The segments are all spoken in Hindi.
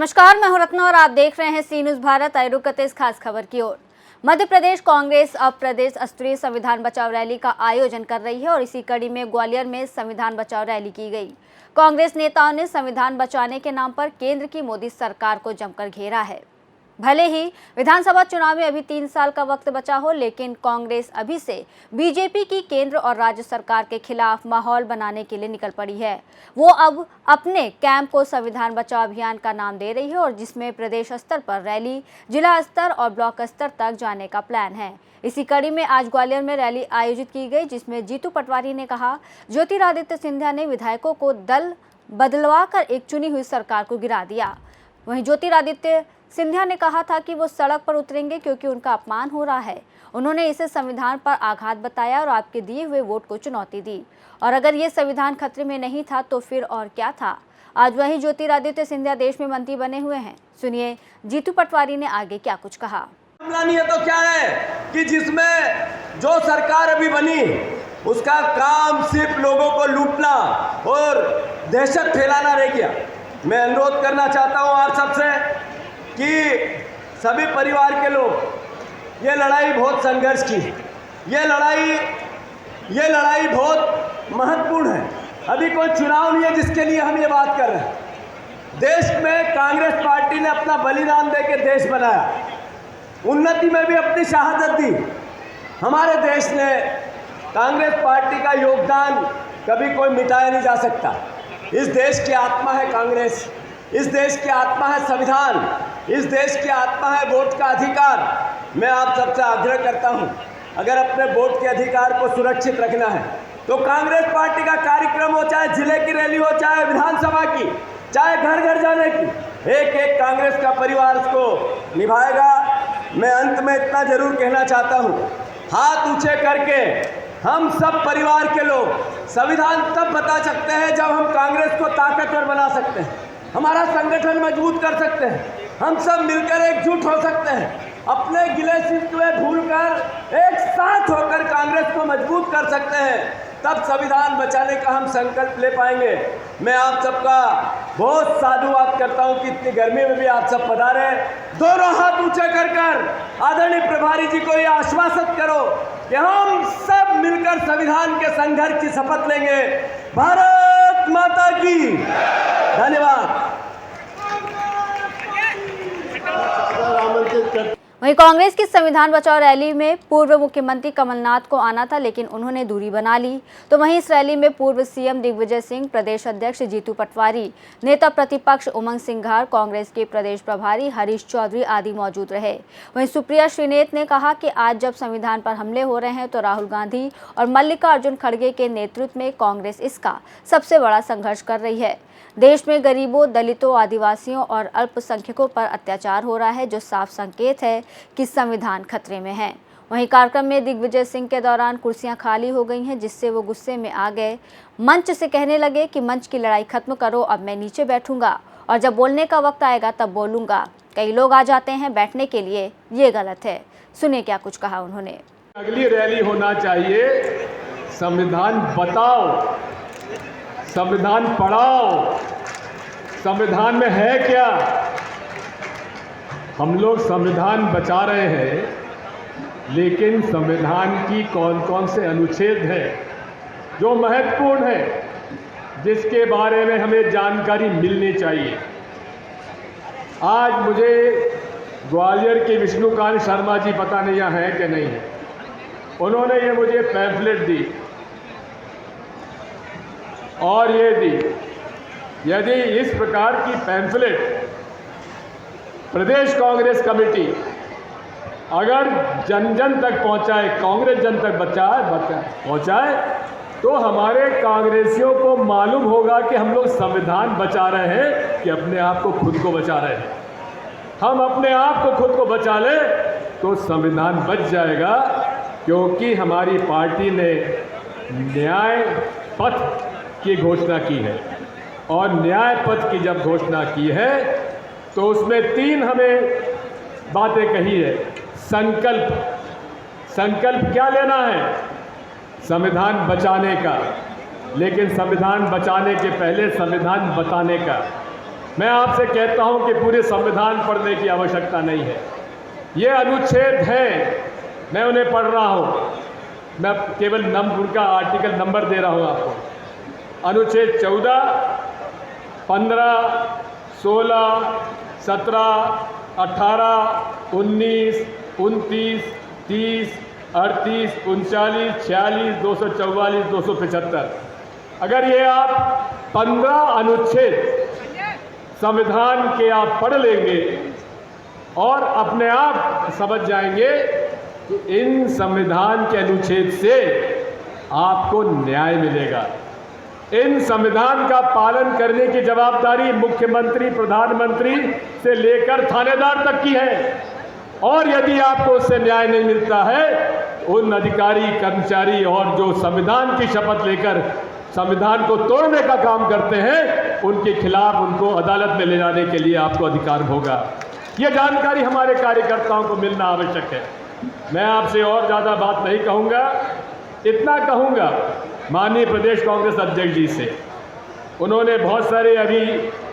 नमस्कार, मैं हूं रत्ना और आप देख रहे हैं सी न्यूज़ भारत। आइए रुक करते इस खास खबर की ओर। मध्य प्रदेश कांग्रेस अब प्रदेश स्तरीय संविधान बचाओ रैली का आयोजन कर रही है और इसी कड़ी में ग्वालियर में संविधान बचाओ रैली की गई। कांग्रेस नेताओं ने संविधान बचाने के नाम पर केंद्र की मोदी सरकार को जमकर घेरा है। भले ही विधानसभा चुनाव में अभी 3 साल का वक्त बचा हो, लेकिन कांग्रेस अभी से बीजेपी की केंद्र और राज्य सरकार के खिलाफ माहौल बनाने के लिए निकल पड़ी है। वो अब अपने कैंप को संविधान बचाओ अभियान का नाम दे रही है और जिसमें प्रदेश स्तर पर रैली, जिला स्तर और ब्लॉक स्तर तक जाने का प्लान है। इसी कड़ी में आज ग्वालियर में रैली आयोजित की गई, जिसमें जीतू पटवारी ने कहा ज्योतिरादित्य सिंधिया ने विधायकों को दल बदलवा कर एक चुनी हुई सरकार को गिरा दिया। वहीं ज्योतिरादित्य सिंधिया ने कहा था कि वो सड़क पर उतरेंगे क्योंकि उनका अपमान हो रहा है। उन्होंने इसे संविधान पर आघात बताया और आपके दिए हुए वोट को चुनौती दी, और अगर ये संविधान खतरे में नहीं था तो फिर और क्या था। आज वही ज्योतिरादित्य सिंधिया देश में मंत्री बने हुए हैं। सुनिए जीतू पटवारी ने आगे क्या कुछ कहा। मामला नहीं है तो क्या है कि जिसमें जो सरकार अभी बनी उसका काम सिर्फ लोगों को लूटना और दहशत फैलाना रह गया। मैं अनुरोध करना चाहता हूं आप सबसे कि सभी परिवार के लोग ये लड़ाई बहुत संघर्ष की, ये लड़ाई बहुत महत्वपूर्ण है। अभी कोई चुनाव नहीं है जिसके लिए हम ये बात कर रहे हैं। देश में कांग्रेस पार्टी ने अपना बलिदान देकर देश बनाया, उन्नति में भी अपनी शहादत दी। हमारे देश ने कांग्रेस पार्टी का योगदान कभी कोई मिटाया नहीं जा सकता। इस देश की आत्मा है कांग्रेस, इस देश की आत्मा है संविधान, इस देश की आत्मा है वोट का अधिकार। मैं आप सबसे आग्रह करता हूं, अगर अपने वोट के अधिकार को सुरक्षित रखना है तो कांग्रेस पार्टी का कार्यक्रम हो, चाहे जिले की रैली हो, चाहे विधानसभा की, चाहे घर घर जाने की, एक एक कांग्रेस का परिवार उसको निभाएगा। मैं अंत में इतना जरूर कहना चाहता हूं, हाथ ऊंचे करके हम सब परिवार के लोग संविधान तब बता सकते हैं जब हम कांग्रेस को ताकतवर बना सकते हैं, हमारा संगठन मजबूत कर सकते हैं, हम सब मिलकर एकजुट हो सकते हैं, अपने गिले शिकवे भूलकर एक साथ होकर कांग्रेस को मजबूत कर सकते हैं। तब संविधान बचाने का हम संकल्प ले पाएंगे। मैं आप सबका बहुत साधुवाद करता हूं कि इतनी गर्मी में भी आप सब पधारे। दोनों हाथ ऊंचे कर आदरणीय प्रभारी जी को ये आश्वासित करो कि हम सब मिलकर संविधान के संघर्ष की शपथ लेंगे। भारत माता की धन्यवाद। वहीं कांग्रेस की संविधान बचाओ रैली में पूर्व मुख्यमंत्री कमलनाथ को आना था, लेकिन उन्होंने दूरी बना ली। तो वहीं इस रैली में पूर्व सीएम दिग्विजय सिंह, प्रदेश अध्यक्ष जीतू पटवारी, नेता प्रतिपक्ष उमंग सिंघार, कांग्रेस के प्रदेश प्रभारी हरीश चौधरी आदि मौजूद रहे। वहीं सुप्रिया श्रीनेत ने कहा कि आज जब संविधान पर हमले हो रहे हैं तो राहुल गांधी और मल्लिकार्जुन खड़गे के नेतृत्व में कांग्रेस इसका सबसे बड़ा संघर्ष कर रही है। देश में गरीबों, दलितों, आदिवासियों और अल्पसंख्यकों पर अत्याचार हो रहा है, जो साफ संकेत है कि संविधान खतरे में है। वहीं कार्यक्रम में दिग्विजय सिंह के दौरान कुर्सियां खाली हो गई हैं, जिससे वो गुस्से में आ गए। मंच से कहने लगे कि मंच की लड़ाई खत्म करो, अब मैं नीचे बैठूंगा और जब बोलने का वक्त आएगा तब बोलूंगा। कई लोग आ जाते हैं बैठने के लिए, ये गलत है। सुनिए क्या कुछ कहा उन्होंने। अगली रैली होना चाहिए संविधान बताओ, संविधान पढ़ाओ, संविधान में है क्या। हम लोग संविधान बचा रहे हैं, लेकिन संविधान की कौन कौन से अनुच्छेद हैं जो महत्वपूर्ण है, जिसके बारे में हमें जानकारी मिलनी चाहिए। आज मुझे ग्वालियर के विष्णुकांत शर्मा जी, पता नहीं यहाँ है कि नहीं है, उन्होंने ये मुझे पैम्फलेट दी और ये दी। यदि इस प्रकार की पैम्फलेट प्रदेश कांग्रेस कमेटी अगर जन जन तक पहुंचाए, कांग्रेस जन तक पहुंचाए, तो हमारे कांग्रेसियों को मालूम होगा कि हम लोग संविधान बचा रहे हैं कि अपने आप को खुद को बचा रहे हैं। हम अपने आप को खुद को बचा ले तो संविधान बच जाएगा, क्योंकि हमारी पार्टी ने न्याय पथ की घोषणा की है। और न्याय पथ की जब घोषणा की है तो उसमें 3 हमें बातें कही है। संकल्प क्या लेना है? संविधान बचाने का, लेकिन संविधान बचाने के पहले संविधान बताने का। मैं आपसे कहता हूं कि पूरे संविधान पढ़ने की आवश्यकता नहीं है। ये अनुच्छेद हैं, मैं उन्हें पढ़ रहा हूं। मैं केवल उनका आर्टिकल नंबर दे रहा हूं आपको। अनुच्छेद 14, 15, 16, 17, 18, 19, 29, 30, 38, 39, 46, 244, 275। अगर ये आप 15 अनुच्छेद संविधान के आप पढ़ लेंगे और अपने आप समझ जाएंगे कि इन संविधान के अनुच्छेद से आपको न्याय मिलेगा। इन संविधान का पालन करने की जवाबदारी मुख्यमंत्री, प्रधानमंत्री से लेकर थानेदार तक की है। और यदि आपको उससे न्याय नहीं मिलता है, उन अधिकारी, कर्मचारी और जो संविधान की शपथ लेकर संविधान को तोड़ने का काम करते हैं, उनके खिलाफ उनको अदालत में ले जाने के लिए आपको अधिकार होगा। ये जानकारी हमारे कार्यकर्ताओं को मिलना आवश्यक है। मैं आपसे और ज़्यादा बात नहीं कहूँगा, इतना कहूँगा माननीय प्रदेश कांग्रेस अध्यक्ष जी से। उन्होंने बहुत सारे अभी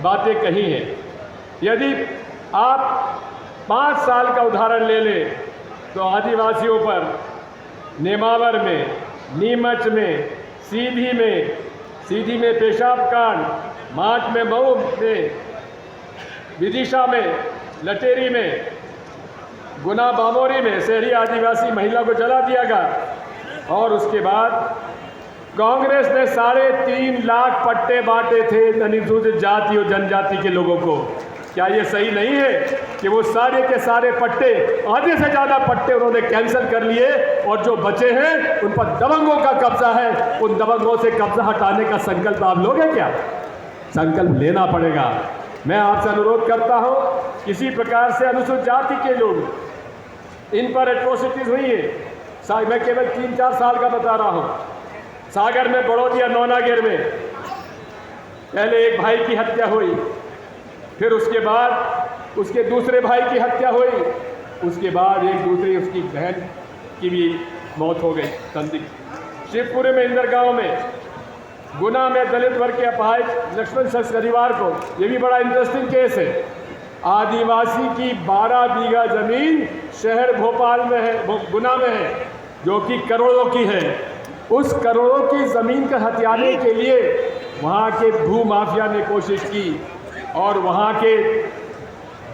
बातें कही हैं। यदि आप 5 साल का उदाहरण ले लें तो आदिवासियों पर नेमावर में, नीमच में, सीधी में पेशाब कांड, मार्च में मऊ में, विदिशा में, लटेरी में, गुना बामोरी में शहरी आदिवासी महिला को जला दिया गया। और उसके बाद कांग्रेस ने 3.5 लाख पट्टे बांटे थे अनुसूचित जाति और जनजाति के लोगों को। क्या ये सही नहीं है कि वो सारे के सारे पट्टे, आधे से ज़्यादा पट्टे उन्होंने कैंसिल कर लिए और जो बचे हैं उन पर दबंगों का कब्जा है। उन दबंगों से कब्जा हटाने का संकल्प आप लोगे क्या? संकल्प लेना पड़ेगा। मैं आपसे अनुरोध करता हूं, किसी प्रकार से अनुसूचित जाति के लोग, इन पर एट्रोसिटीज हुई है। मैं केवल 3-4 साल का बता रहा हूं। सागर में, बड़ौदिया, नौनागिर में पहले एक भाई की हत्या हुई, फिर उसके बाद उसके दूसरे भाई की हत्या हुई, उसके बाद एक दूसरी उसकी बहन की भी मौत हो गई संदिग्ध। शिवपुरी में, इंदरगांव में, गुना में दलित वर्ग के अपाहिज लक्ष्मण शनिवार को, ये भी बड़ा इंटरेस्टिंग केस है। आदिवासी की 12 बीघा जमीन शहर भोपाल में है, गुना में है, जो कि करोड़ों की है। उस करोड़ों की ज़मीन को हथियाने के लिए वहाँ के भू माफिया ने कोशिश की और वहाँ के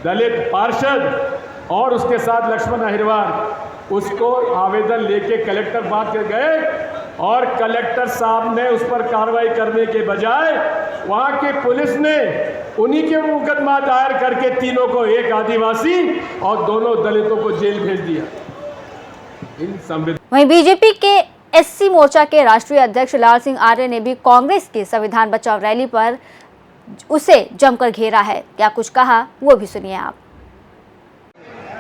दलित पार्षद और उसके साथ लक्ष्मण अहिरवार उसको आवेदन लेके कलेक्टर बात कर गए और कलेक्टर साहब ने उस पर कार्रवाई करने के बजाय वहाँ के पुलिस ने उन्हीं के मुकदमा दायर करके तीनों को, एक आदिवासी और दोनों दलितों को जेल भेज दिया। वहीं बीजेपी के एससी मोर्चा के राष्ट्रीय अध्यक्ष लाल सिंह आर्य ने भी कांग्रेस की संविधान बचाओ रैली पर उसे जमकर घेरा है। क्या कुछ कहा वो भी सुनिए आप।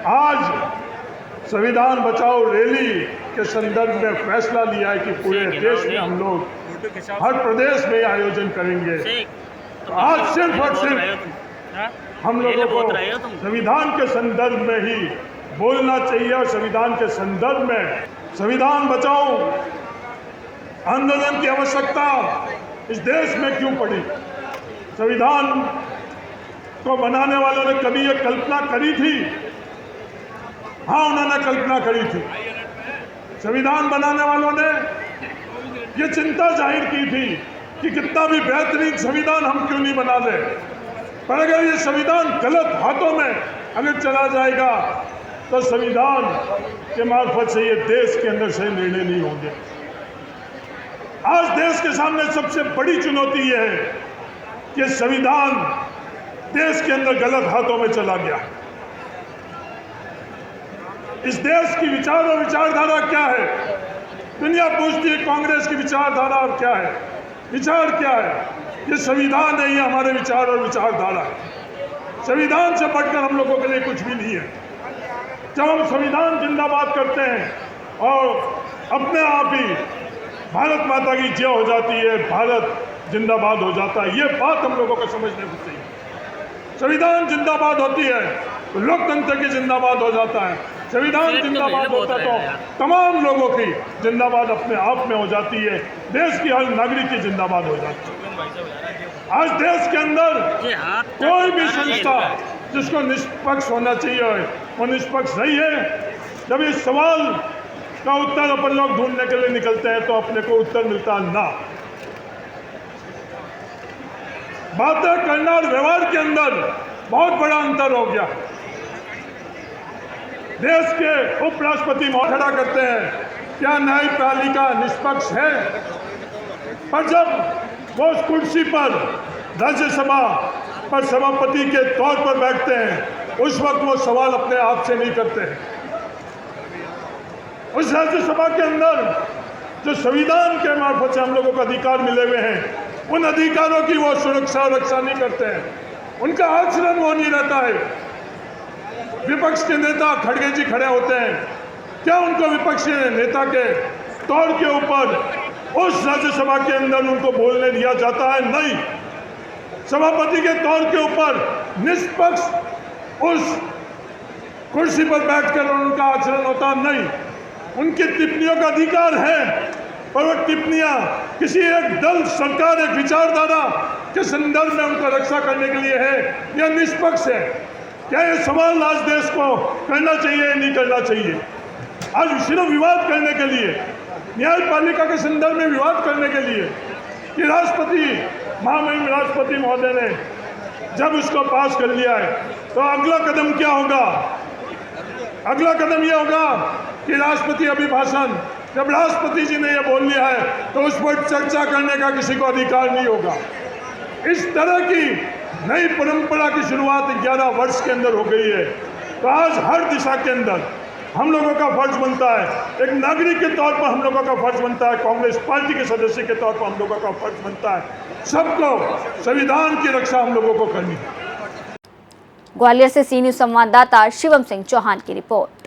आज संविधान बचाओ रैली के संदर्भ में फैसला लिया है कि पूरे देश में हम लोग हर प्रदेश में आयोजन करेंगे। तो आज सिर्फ और सिर्फ हम लोगों को संविधान के संदर्भ में ही बोलना चाहिए और संविधान के संदर्भ में संविधान बचाओ आंदोलन की आवश्यकता इस देश में क्यों पड़ी। संविधान को बनाने वालों ने कभी ये कल्पना करी थी? हाँ, उन्होंने कल्पना करी थी। संविधान बनाने वालों ने ये चिंता जाहिर की थी कि कितना भी बेहतरीन संविधान हम क्यों नहीं बना दें, पर अगर ये संविधान गलत हाथों में अगर चला जाएगा तो संविधान के मार्फत से ये देश के अंदर सही निर्णय नहीं होंगे। आज देश के सामने सबसे बड़ी चुनौती ये है कि संविधान देश के अंदर गलत हाथों में चला गया। इस देश की विचार और विचारधारा क्या है? दुनिया पूछती है कांग्रेस की विचारधारा और क्या है, विचार क्या है? ये संविधान है, ये हमारे विचार और विचारधारा है। संविधान से बढ़कर हम लोगों के लिए कुछ भी नहीं है। जब हम संविधान जिंदाबाद करते हैं और अपने आप ही भारत माता की जय हो जाती है, भारत जिंदाबाद हो जाता है, ये बात हम लोगों को समझने को चाहिए। संविधान जिंदाबाद होती है तो लोकतंत्र की जिंदाबाद हो जाता है। संविधान जिंदाबाद होता तो तमाम लोगों की जिंदाबाद अपने आप में हो जाती है, देश की हर नागरिक की जिंदाबाद हो जाती है। आज देश के अंदर कोई भी संस्था जिसको निष्पक्ष होना चाहिए वो निष्पक्ष नहीं है। जब इस सवाल का उत्तर अपन लोग ढूंढने के लिए निकलते हैं तो अपने को उत्तर मिलता ना। बातें करना और व्यवहार के अंदर बहुत बड़ा अंतर हो गया। देश के उपराष्ट्रपति खड़ा करते हैं क्या न्यायपालिका निष्पक्ष है, पर जब वो उस कुर्सी पर राज्यसभा पर सभापति के तौर पर बैठते हैं उस वक्त वो सवाल अपने आप से नहीं करते हैं। उस राज्यसभा के अंदर जो संविधान के मार्फत से हम लोगों को अधिकार मिले हुए हैं उन अधिकारों की वो सुरक्षा और रक्षा नहीं करते हैं, उनका आचरण वो नहीं रहता है। विपक्ष के नेता खड़गे जी खड़े होते हैं, क्या उनको विपक्षी नेता के तौर के ऊपर उस राज्यसभा के अंदर उनको बोलने दिया जाता है? नहीं। सभापति के तौर के ऊपर निष्पक्ष उस कुर्सी पर बैठकर उनका आचरण होता नहीं। उनकी टिप्पणियों का अधिकार है, पर वो टिप्पणियां किसी एक दल, सरकार, एक विचारधारा के संदर्भ में उनको रक्षा करने के लिए है या निष्पक्ष है? क्या ये सवाल आज देश को करना चाहिए या नहीं करना चाहिए? आज सिर्फ विवाद करने के लिए, न्यायपालिका के संदर्भ में विवाद करने के लिए कि महामहिम राष्ट्रपति महोदय ने जब इसको पास कर लिया है तो अगला कदम क्या होगा? अगला कदम यह होगा कि राष्ट्रपति अभिभाषण, जब राष्ट्रपति जी ने यह बोल लिया है तो उस पर चर्चा करने का किसी को अधिकार नहीं होगा। इस तरह की नई परंपरा की शुरुआत 11 वर्ष के अंदर हो गई है। तो आज हर दिशा के अंदर हम लोगों का फर्ज बनता है, एक नागरिक के तौर पर हम लोगों का फर्ज बनता है, कांग्रेस पार्टी के सदस्य के तौर पर हम लोगों का फर्ज बनता है, सबको संविधान की रक्षा हम लोगों को करनी है। ग्वालियर से सी न्यूज संवाददाता शिवम सिंह चौहान की रिपोर्ट।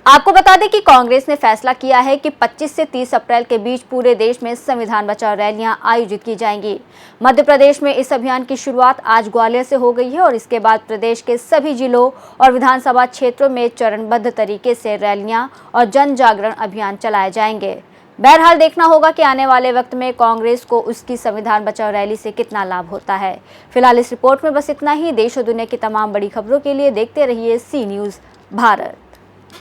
आपको बता दें कि कांग्रेस ने फैसला किया है कि 25 से 30 अप्रैल के बीच पूरे देश में संविधान बचाओ रैलियां आयोजित की जाएंगी। मध्य प्रदेश में इस अभियान की शुरुआत आज ग्वालियर से हो गई है और इसके बाद प्रदेश के सभी जिलों और विधानसभा क्षेत्रों में चरणबद्ध तरीके से रैलियां और जन जागरण अभियान चलाए जाएंगे। बहरहाल देखना होगा कि आने वाले वक्त में कांग्रेस को उसकी संविधान बचाओ रैली से कितना लाभ होता है। फिलहाल इस रिपोर्ट में बस इतना ही। देश और दुनिया की तमाम बड़ी खबरों के लिए देखते रहिए सी न्यूज भारत।